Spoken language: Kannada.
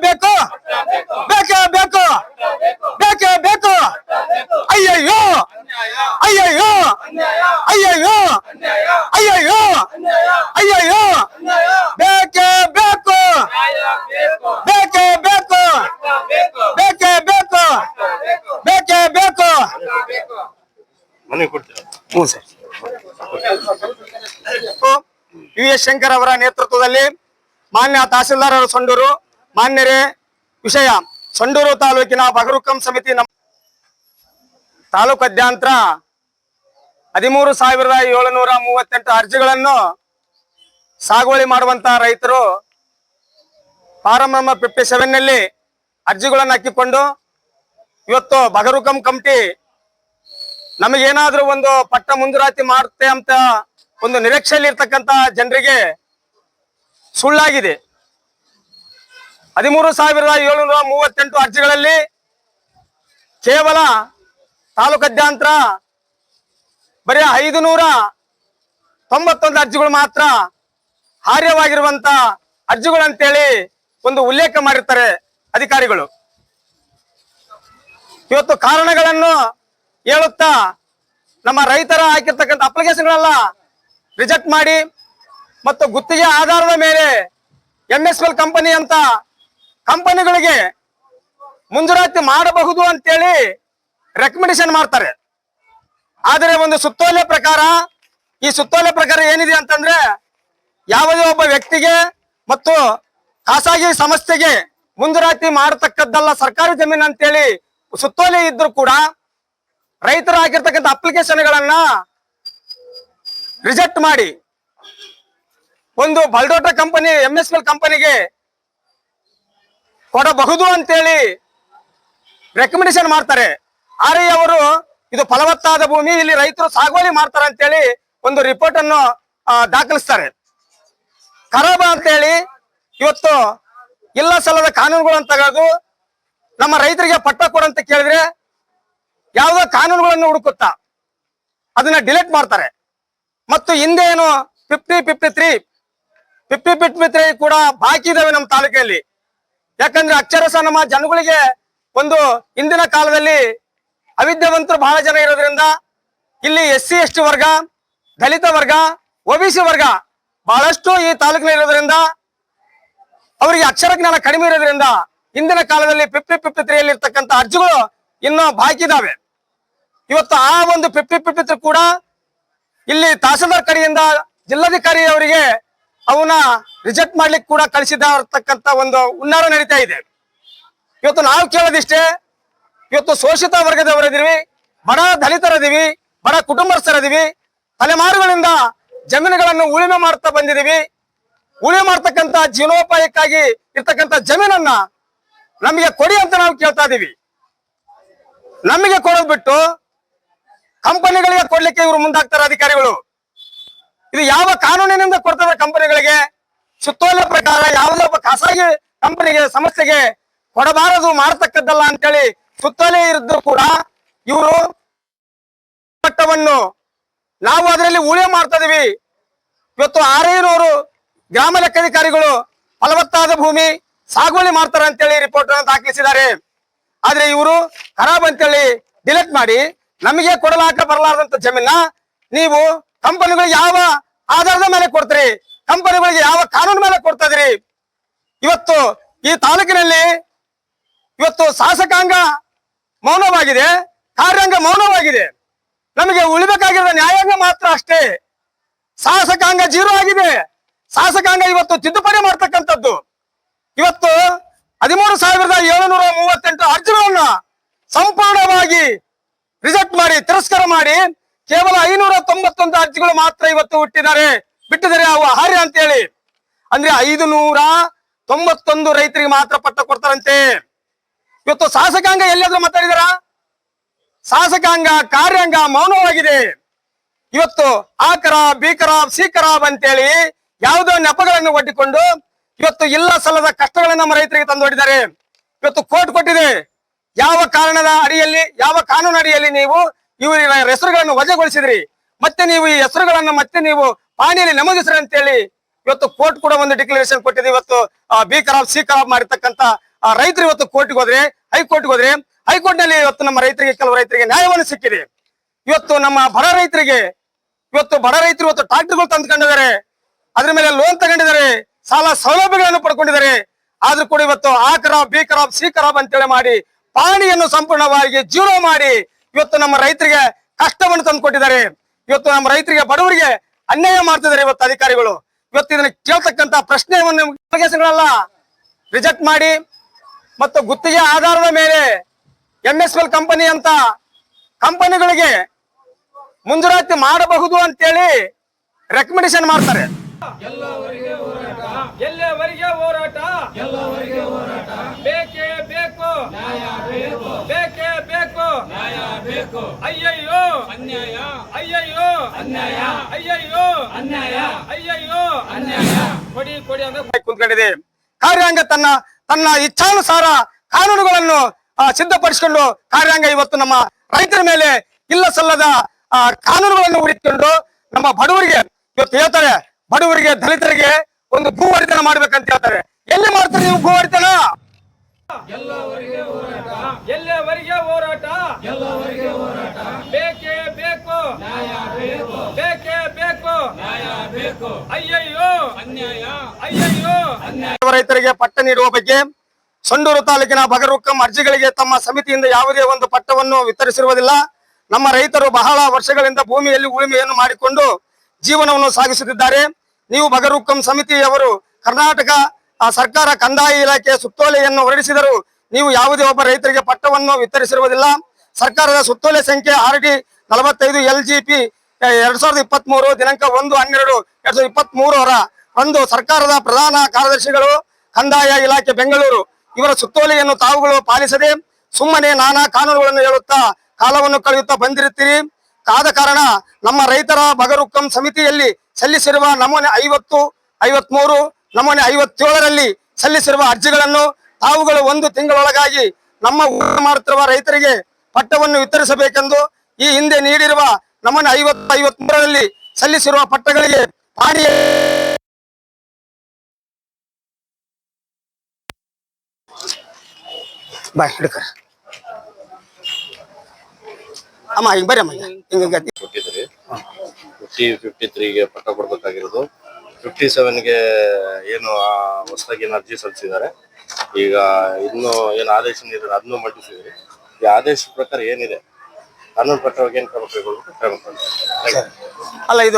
ಬೇಕು ಬೇಕೇ ಬೇಕು ಬೇಕೇ ಬೇಕು ಅಯ್ಯಯ್ಯೋ ಅಯ್ಯಯ್ಯೋ ಅಯ್ಯಯ್ಯೋ ಅಯ್ಯಯ್ಯೋ ಅಯ್ಯಯ್ಯೋ ಬೇಕೇ ಬೇಕು ಬೇಕೇ ಬೇಕು ಬೇಕೇ ಬೇಕು ಬೇಕೇ ಬೇಕು ಹ್ಞೂ ಸರ್. ವಿ.ಎಸ್. ಶಂಕರ್ ಅವರ ನೇತೃತ್ವದಲ್ಲಿ ಮಾನ್ಯ ತಹಸೀಲ್ದಾರ್ ಸೊಂಡೂರು ಮಾನ್ಯರೇ, ವಿಷಯ ಸೊಂಡೂರು ತಾಲೂಕಿನ ಬಗರುಕಂ ಸಮಿತಿ ತಾಲೂಕಾದ್ಯಂತ 13,738 ಅರ್ಜಿಗಳನ್ನು ಸಾಗುವಳಿ ಮಾಡುವಂತಹ ರೈತರು ಫಾರಂ ನಂಬರ್ 57 ನಲ್ಲಿ ಅರ್ಜಿಗಳನ್ನು ಹಾಕಿಕೊಂಡು ಇವತ್ತು ಬಗರುಕಂ ಕಮಿಟಿ ನಮಗೇನಾದ್ರೂ ಒಂದು ಪಟ್ಟ ಮುಂಜೂರಾತಿ ಮಾಡುತ್ತೆ ಅಂತ ಒಂದು ನಿರೀಕ್ಷೆಯಲ್ಲಿ ಇರ್ತಕ್ಕಂತ ಜನರಿಗೆ ಸುಳ್ಳಾಗಿದೆ. 13,738 ಅರ್ಜಿಗಳಲ್ಲಿ ಕೇವಲ ತಾಲೂಕಾದ್ಯಂತ ಬರೀ 591 ಅರ್ಜಿಗಳು ಮಾತ್ರ ಹಾರ್ಯವಾಗಿರುವಂತ ಅರ್ಜಿಗಳು ಅಂತೇಳಿ ಒಂದು ಉಲ್ಲೇಖ ಮಾಡಿರ್ತಾರೆ ಅಧಿಕಾರಿಗಳು. ಇವತ್ತು ಕಾರಣಗಳನ್ನು ಹೇಳುತ್ತಾ ನಮ್ಮ ರೈತರ ಹಾಕಿರ್ತಕ್ಕಂಥ ಅಪ್ಲಿಕೇಶನ್ಗಳೆಲ್ಲ ರಿಜೆಕ್ಟ್ ಮಾಡಿ ಮತ್ತು ಗುತ್ತಿಗೆ ಆಧಾರದ ಮೇಲೆ MSPL ಕಂಪನಿ ಅಂತ ಕಂಪನಿಗಳಿಗೆ ಮುಂಜೂರಾತಿ ಮಾಡಬಹುದು ಅಂತೇಳಿ ರೆಕಮೆಂಡೇಶನ್ ಮಾಡ್ತಾರೆ. ಆದರೆ ಒಂದು ಸುತ್ತೋಲೆ ಪ್ರಕಾರ, ಈ ಸುತ್ತೋಲೆ ಪ್ರಕಾರ ಏನಿದೆ ಅಂತಂದ್ರೆ ಯಾವುದೇ ಒಬ್ಬ ವ್ಯಕ್ತಿಗೆ ಮತ್ತು ಖಾಸಗಿ ಸಂಸ್ಥೆಗೆ ಮುಂಜೂರಾತಿ ಮಾಡತಕ್ಕದ್ದಲ್ಲ ಸರ್ಕಾರಿ ಜಮೀನು ಅಂತೇಳಿ ಸುತ್ತೋಲೆ ಇದ್ರು ಕೂಡ ರೈತರು ಹಾಕಿರ್ತಕ್ಕಂಥ ಅಪ್ಲಿಕೇಶನ್ಗಳನ್ನ ರಿಜೆಕ್ಟ್ ಮಾಡಿ ಒಂದು ಬಲ್ಡೋಟ ಕಂಪನಿ MSPL ಕಂಪನಿಗೆ ಕೊಡಬಹುದು ಅಂತೇಳಿ ರೆಕಮೆಂಡೇಶನ್ ಮಾಡ್ತಾರೆ. ಆರ್ ಐ ಅವರು ಇದು ಫಲವತ್ತಾದ ಭೂಮಿ, ಇಲ್ಲಿ ರೈತರು ಸಾಗುವಳಿ ಮಾಡ್ತಾರೆ ಅಂತೇಳಿ ಒಂದು ರಿಪೋರ್ಟ್ ಅನ್ನು ದಾಖಲಿಸ್ತಾರೆ. ಖರಾಬ ಅಂತೇಳಿ ಇವತ್ತು ಇಲ್ಲ ಸಲ್ಲದ ಕಾನೂನುಗಳನ್ನು ತೆಗೆದು ನಮ್ಮ ರೈತರಿಗೆ ಪಟ್ಟ ಕೊಡಂತ ಕೇಳಿದ್ರೆ ಯಾವುದೋ ಕಾನೂನುಗಳನ್ನು ಹುಡುಕುತ್ತಾ ಅದನ್ನ ಡಿಲೀಟ್ ಮಾಡ್ತಾರೆ. ಮತ್ತು ಹಿಂದೆ ಏನು 50-53 ಕೂಡ ಬಾಕಿ ಇದಾವೆ ನಮ್ಮ ತಾಲೂಕಿನಲ್ಲಿ. ಯಾಕಂದ್ರೆ ಅಕ್ಷರಶಃ ನಮ್ಮ ಜನಗಳಿಗೆ ಒಂದು ಇಂದಿನ ಕಾಲದಲ್ಲಿ ಅವಿದ್ಯಾವಂತರು ಬಹಳ ಜನ ಇರೋದ್ರಿಂದ ಇಲ್ಲಿ SC ST ವರ್ಗ, ದಲಿತ ವರ್ಗ, OBC ವರ್ಗ ಬಹಳಷ್ಟು ಈ ತಾಲೂಕಿನಲ್ಲಿ ಇರೋದ್ರಿಂದ ಅವರಿಗೆ ಅಕ್ಷರ ಜ್ಞಾನ ಕಡಿಮೆ ಇರೋದ್ರಿಂದ ಇಂದಿನ ಕಾಲದಲ್ಲಿ 50-53 ಇರ್ತಕ್ಕಂಥ ಅರ್ಜಿಗಳು ಇನ್ನು ಬಾಕಿ ಇದಾವೆ. ಇವತ್ತು ಆ ಒಂದು 50-53 ಕೂಡ ಇಲ್ಲಿ ತಹಸೀಲ್ದಾರ್ ಕಡೆಯಿಂದ ಜಿಲ್ಲಾಧಿಕಾರಿ ಅವರಿಗೆ ಅವನ್ನ ರಿಜೆಕ್ಟ್ ಮಾಡ್ಲಿಕ್ಕೆ ಕೂಡ ಕಳಿಸಿರ್ತಕ್ಕಂಥ ಒಂದು ಹುನ್ನಾರ ನಡೀತಾ ಇದೆ. ಇವತ್ತು ನಾವು ಕೇಳೋದಿಷ್ಟೇ, ಇವತ್ತು ಶೋಷಿತ ವರ್ಗದವರಿದೀವಿ, ಬಡ ದಲಿತರದೀವಿ, ಬಡ ಕುಟುಂಬಸ್ಥರದೀವಿ, ತಲೆಮಾರುಗಳಿಂದ ಜಮೀನುಗಳನ್ನು ಉಳಿಮೆ ಮಾಡ್ತಾ ಬಂದಿದೀವಿ. ಉಳಿಮೆ ಮಾಡ್ತಕ್ಕಂಥ ಜೀವನೋಪಾಯಕ್ಕಾಗಿ ಇರ್ತಕ್ಕಂಥ ಜಮೀನನ್ನ ನಮಗೆ ಕೊಡಿ ಅಂತ ನಾವು ಕೇಳ್ತಾ ಇದೀವಿ. ನಮಗೆ ಕೊಡೋದು ಬಿಟ್ಟು ಕಂಪನಿಗಳಿಗೆ ಕೊಡ್ಲಿಕ್ಕೆ ಇವರು ಮುಂದಾಗ್ತಾರೆ ಅಧಿಕಾರಿಗಳು. ಇದು ಯಾವ ಕಾನೂನಿನಿಂದ ಕೊಡ್ತಾರೆ ಕಂಪನಿಗಳಿಗೆ? ಸುತ್ತೋಲೆ ಪ್ರಕಾರ ಯಾವುದೇ ಒಬ್ಬ ಖಾಸಗಿ ಕಂಪನಿಗೆ ಸಂಸ್ಥೆಗೆ ಕೊಡಬಾರದು, ಮಾಡತಕ್ಕದ್ದಲ್ಲ ಅಂತೇಳಿ ಸುತ್ತೋಲೆ ಇರಿದ್ರು ಕೂಡ ಇವರು ಮಟ್ಟವನ್ನು ನಾವು ಅದರಲ್ಲಿ ಉಳಿಮೆ ಮಾಡ್ತಾ ಇದೀವಿ. ಇವತ್ತು ಆರೇನೂರು ಗ್ರಾಮ ಲೆಕ್ಕಾಧಿಕಾರಿಗಳು ಫಲವತ್ತಾದ ಭೂಮಿ ಸಾಗುವಳಿ ಮಾಡ್ತಾರೆ ಅಂತೇಳಿ ರಿಪೋರ್ಟ್ ಅನ್ನು ದಾಖಲಿಸಿದ್ದಾರೆ. ಆದ್ರೆ ಇವರು ಖರಾಬ್ ಅಂತೇಳಿ ಡಿಲೀಟ್ ಮಾಡಿ ನಮಗೆ ಕೊಡಲಾಕ ಬರಲಾರದಂತ ಜಮೀನ ನೀವು ಕಂಪನಿಗಳಿಗೆ ಯಾವ ಆಧಾರದ ಮೇಲೆ ಕೊಡ್ತೀರಿ? ಕಂಪನಿಗಳಿಗೆ ಯಾವ ಕಾನೂನು ಮೇಲೆ ಕೊಡ್ತಾ ಇದೀರಿ? ಇವತ್ತು ಈ ತಾಲೂಕಿನಲ್ಲಿ ಇವತ್ತು ಶಾಸಕಾಂಗ ಮೌನವಾಗಿದೆ, ಕಾರ್ಯಾಂಗ ಮೌನವಾಗಿದೆ. ನಮಗೆ ಉಳಿಬೇಕಾಗಿರೋ ನ್ಯಾಯಾಂಗ ಮಾತ್ರ ಅಷ್ಟೇ. ಶಾಸಕಾಂಗ 0 ಆಗಿದೆ. ಶಾಸಕಾಂಗ ಇವತ್ತು ತಿದ್ದುಪಡಿ ಮಾಡ್ತಕ್ಕಂಥದ್ದು. ಇವತ್ತು 13,738 ಅರ್ಜಿಗಳನ್ನ ಸಂಪೂರ್ಣವಾಗಿ ರಿಜೆಕ್ಟ್ ಮಾಡಿ, ತಿರಸ್ಕಾರ ಮಾಡಿ ಕೇವಲ 591 ಅರ್ಜಿಗಳು ಮಾತ್ರ ಇವತ್ತು ಬಿಟ್ಟಿದ್ದಾರೆ ಅವು ಹಾರ್ಯ ಅಂತ ಹೇಳಿ. ಅಂದ್ರೆ 591 ರೈತರಿಗೆ ಮಾತ್ರ ಪಟ್ಟ ಕೊಡ್ತಾರಂತೆ. ಇವತ್ತು ಶಾಸಕಾಂಗ ಎಲ್ಲಾದ್ರೂ ಮಾತಾಡಿದಾರ? ಶಾಸಕಾಂಗ ಕಾರ್ಯಾಂಗ ಮೌನವಾಗಿದೆ. ಇವತ್ತು ಆ ಖರಾಬ್, ಬಿ ಖರಾಬ್, ಸಿ ಖರಾಬ್ ಅಂತೇಳಿ ಯಾವುದೋ ನೆಪಗಳನ್ನು ಒಡ್ಡಿಕೊಂಡು ಇವತ್ತು ಇಲ್ಲ ಸಲ್ಲದ ಕಷ್ಟಗಳನ್ನ ನಮ್ಮ ರೈತರಿಗೆ ತಂದೊಡ್ಡಿದ್ದಾರೆ. ಇವತ್ತು ಕೋರ್ಟ್ ಕೊಟ್ಟಿದೆ, ಯಾವ ಕಾರಣದ ಅಡಿಯಲ್ಲಿ, ಯಾವ ಕಾನೂನು ಅಡಿಯಲ್ಲಿ ನೀವು ಇವರ ಹೆಸರುಗಳನ್ನು ವಜಾಗೊಳಿಸಿದ್ರಿ, ಮತ್ತೆ ನೀವು ಈ ಹೆಸರುಗಳನ್ನ ಮತ್ತೆ ನೀವು ಪಾಣಿಯಲ್ಲಿ ನಮೂದಿಸ್ರಿ ಅಂತೇಳಿ ಇವತ್ತು ಕೋರ್ಟ್ ಕೂಡ ಒಂದು ಡಿಕ್ಲರೇಷನ್ ಕೊಟ್ಟಿದೆ. ಇವತ್ತು ಬಿ ಖರಾಬ್, ಸಿ ಖರಾಬ್ ಮಾಡಿರ್ತಕ್ಕಂಥ ರೈತರು ಇವತ್ತು ಕೋರ್ಟ್ಗೆ ಹೋದ್ರೆ, ಹೈಕೋರ್ಟ್ಗೆ ಹೋದ್ರೆ, ಹೈಕೋರ್ಟ್ ನಲ್ಲಿ ಇವತ್ತು ನಮ್ಮ ರೈತರಿಗೆ, ಕೆಲವು ರೈತರಿಗೆ ನ್ಯಾಯವನ್ನು ಸಿಕ್ಕಿದೆ. ಇವತ್ತು ನಮ್ಮ ಬಡ ರೈತರಿಗೆ, ಬಡ ರೈತರು ಇವತ್ತು ಟ್ರಾಕ್ಟರ್ಗಳು ತಂದ್ಕೊಂಡಿದ್ದಾರೆ, ಅದ್ರ ಮೇಲೆ ಲೋನ್ ತಗೊಂಡಿದ್ದಾರೆ, ಸಾಲ ಸೌಲಭ್ಯಗಳನ್ನು ಪಡ್ಕೊಂಡಿದ್ದಾರೆ. ಆದ್ರೂ ಕೂಡ ಇವತ್ತು ಆ ಖರಾಬ್, ಬಿ ಖರಾಬ್, ಸಿ ಖರಾಬ್ ಅಂತೇಳಿ ಮಾಡಿ ಪಾಣಿಯನ್ನು ಸಂಪೂರ್ಣವಾಗಿ ಜೀರೋ ಮಾಡಿ ಇವತ್ತು ನಮ್ಮ ರೈತರಿಗೆ ಕಷ್ಟವನ್ನು ತಂದುಕೊಟ್ಟಿದ್ದಾರೆ. ಇವತ್ತು ನಮ್ಮ ರೈತರಿಗೆ, ಬಡವರಿಗೆ ಅನ್ಯಾಯ ಮಾಡ್ತಿದ್ದಾರೆ ಇವತ್ತು ಅಧಿಕಾರಿಗಳು. ಇವತ್ತು ಇದನ್ನ ಕೇಳ್ತಕ್ಕಂತ ಪ್ರಶ್ನೆಯನ್ನು ರಿಜೆಕ್ಟ್ ಮಾಡಿ ಮತ್ತು ಗುತ್ತಿಗೆ ಆಧಾರದ ಮೇಲೆ MSPL ಕಂಪನಿ ಅಂತ ಕಂಪನಿಗಳಿಗೆ ಮುಂಜೂರಾತಿ ಮಾಡಬಹುದು ಅಂತೇಳಿ ರೆಕಮೆಂಡೇಶನ್ ಮಾಡ್ತಾರೆ. ಎಲ್ಲವರಿಗೆ ಹೋರಾಟ, ಎಲ್ಲವರಿಗೆ ಹೋರಾಟ, ಎಲ್ಲವರಿಗೆ ಹೋರಾಟ, ಬೇಕೇ ಬೇಕು ನ್ಯಾಯ ಬೇಕು, ಬೇಕೇ ಬೇಕು ನ್ಯಾಯ ಬೇಕು. ಅಯ್ಯಯ್ಯೋ ಅನ್ಯಾಯ, ಅಯ್ಯಯ್ಯೋ ಅನ್ಯಾಯ, ಅಯ್ಯಯ್ಯೋ ಅನ್ಯಾಯ, ಅಯ್ಯಯ್ಯೋ ಅನ್ಯಾಯ. ಕೊಡಿ ಕೊಡಿ ಅಂತ ಕುಂತ್ಕೊಂಡಿದೆ. ಕಾರ್ಯಾಂಗ ತನ್ನ ಇಚ್ಛಾನುಸಾರ ಕಾನೂನುಗಳನ್ನು ಸಿದ್ಧಪಡಿಸಿಕೊಂಡು ಕಾರ್ಯಾಂಗ ಇವತ್ತು ನಮ್ಮ ರೈತರ ಮೇಲೆ ಇಲ್ಲ ಸಲ್ಲದ ಕಾನೂನುಗಳನ್ನು ಹುಡುಕಿಕೊಂಡು ನಮ್ಮ ಬಡವರಿಗೆ ಇವತ್ತು ಹೇಳ್ತಾರೆ, ಬಡವರಿಗೆ, ದಲಿತರಿಗೆ ಒಂದು ಭೂ ಒಡೆತನ ಮಾಡ್ಬೇಕಂತ ಹೇಳ್ತಾರೆ. ಎಲ್ಲಿ ಮಾಡ್ತಾರೆ ನೀವು ಭೂ ಒಡೆತನ? ಎಲ್ಲವರಿಗೆ ಹೋರಾಟ, ಎಲ್ಲವರಿಗೆ ಹೋರಾಟ, ಎಲ್ಲವರಿಗೆ ಹೋರಾಟ, ಬೇಕೇ ಬೇಕು ನ್ಯಾಯ ಬೇಕು, ಬೇಕೇ ಬೇಕು ನ್ಯಾಯ ಬೇಕು. ಅಯ್ಯಯ್ಯೋ ಅನ್ಯಾಯ, ಅಯ್ಯಯ್ಯೋ ಅನ್ಯಾಯ. ರೈತರಿಗೆ ಪಟ್ಟ ನೀಡುವ ಬಗ್ಗೆ ಸಂಡೂರು ತಾಲೂಕಿನ ಬಗರುಕ್ಕಂ ಅರ್ಜಿಗಳಿಗೆ ತಮ್ಮ ಸಮಿತಿಯಿಂದ ಯಾವುದೇ ಒಂದು ಪಟ್ಟವನ್ನು ವಿತರಿಸಿರುವುದಿಲ್ಲ. ನಮ್ಮ ರೈತರು ಬಹಳ ವರ್ಷಗಳಿಂದ ಭೂಮಿಯಲ್ಲಿ ಉಳುಮೆಯನ್ನು ಮಾಡಿಕೊಂಡು ಜೀವನವನ್ನು ಸಾಗಿಸುತ್ತಿದ್ದಾರೆ. ನೀವು ಬಗರುಕ್ಕಂ ಸಮಿತಿಯವರು ಕರ್ನಾಟಕ ಸರ್ಕಾರ ಕಂದಾಯ ಇಲಾಖೆ ಸುತ್ತೋಲೆಯನ್ನು ಹೊರಡಿಸಿದರು. ನೀವು ಯಾವುದೇ ಒಬ್ಬ ರೈತರಿಗೆ ಪಟ್ಟವನ್ನು ವಿತರಿಸಿರುವುದಿಲ್ಲ. ಸರ್ಕಾರದ ಸುತ್ತೋಲೆ ಸಂಖ್ಯೆ RD 45 LGP 2023 ದಿನಾಂಕ 1/12/2023 ರಂದು ಸರ್ಕಾರದ ಪ್ರಧಾನ ಕಾರ್ಯದರ್ಶಿಗಳು ಕಂದಾಯ ಇಲಾಖೆ ಬೆಂಗಳೂರು ಇವರ ಸುತ್ತೋಲೆಯನ್ನು ತಾವುಗಳು ಪಾಲಿಸದೆ ಸುಮ್ಮನೆ ನಾನಾ ಕಾನೂನುಗಳನ್ನು ಹೇಳುತ್ತಾ ಕಾಲವನ್ನು ಕಳೆಯುತ್ತಾ ಬಂದಿರುತ್ತೀರಿ. ಆದ ಕಾರಣ ನಮ್ಮ ರೈತರ ಬಗರುಕ್ಕಂ ಸಮಿತಿಯಲ್ಲಿ ಸಲ್ಲಿಸಿರುವ ನಮೂನೆ 50, 53, ನಮೂನೆ 57ರಲ್ಲಿ ಸಲ್ಲಿಸಿರುವ ಅರ್ಜಿಗಳನ್ನು ತಾವುಗಳು 1 ತಿಂಗಳೊಳಗಾಗಿ ನಮ್ಮ ಮಾಡುತ್ತಿರುವ ರೈತರಿಗೆ ಪಟ್ಟವನ್ನು ವಿತರಿಸಬೇಕೆಂದು ಈ ಹಿಂದೆ ನೀಡಿರುವ ನಮೂನೆ 50, 53ರಲ್ಲಿ ಸಲ್ಲಿಸಿರುವ ಪಟ್ಟಗಳಿಗೆ ಪಾಣಿ ಬಾಯ್ ಹಿಡ್ಕ ಅಮ್ಮ ಹಿಂಗ್ ಬರ್ರಿ ಅಮ್ಮ ಹಿಂಗ ಕೊಟ್ಟಿದ್ರಿ. 53ಗೆ ಪಟ್ಟ ಕೊಡ್ಬೇಕಾಗಿರೋದು. 57ಗೆ ಏನು ಹೊಸದಾಗಿ ಏನು ಅರ್ಜಿ ಸಲ್ಲಿಸಿದ್ದಾರೆ. ಈಗ ಇನ್ನು ಏನು ಆದೇಶ ನೀಡಿದ್ರೆ ಅದನ್ನು ಮಂಡಿಸಿದ್ರಿ. ಈ ಆದೇಶ ಪ್ರಕಾರ ಏನಿದೆ ಕಾನೂನು ಪ್ರಕಾರವಾಗಿ ಏನು ಕ್ರಮ ಕೈಗೊಳ್ಬೇಕು ಅಲ್ಲ ಇದು